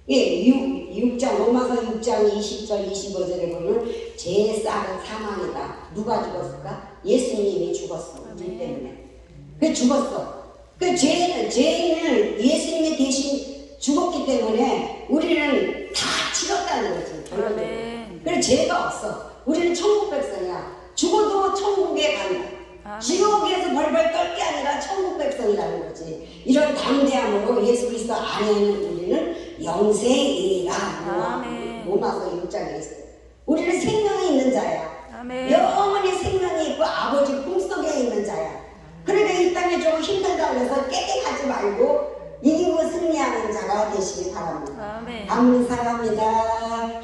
예, 6장 로마서 6장 20절 25절에 보면 죄의 싹은 사망이다. 누가 죽었을까? 예수님이 죽었어. 우리 때문에. 그 죽었어. 그 죄인을 예수님이 대신 죽었기 때문에 우리는 다 치렀다는 거지.
아멘.
그래서 죄가 없어. 우리는 천국 백성이야. 죽어도 천국에 간다.
아멘.
지옥에서 벌벌 떨 게 아니라 천국 백성이라는 거지. 이런 담대함으로 예수 그리스도 안에 있는 우리는 영생이라.
아멘.
로마서 6장에 있어요. 우리는 생명이 있는 자야.
아멘.
영원히 생명이 있고 아버지 품속에 있는 자야. 그러니까 이 땅에 좀 힘들다고 해서 깨끗하지 말고 이기고 승리하는 자가 되시기 바랍니다.
아멘.
감사합니다.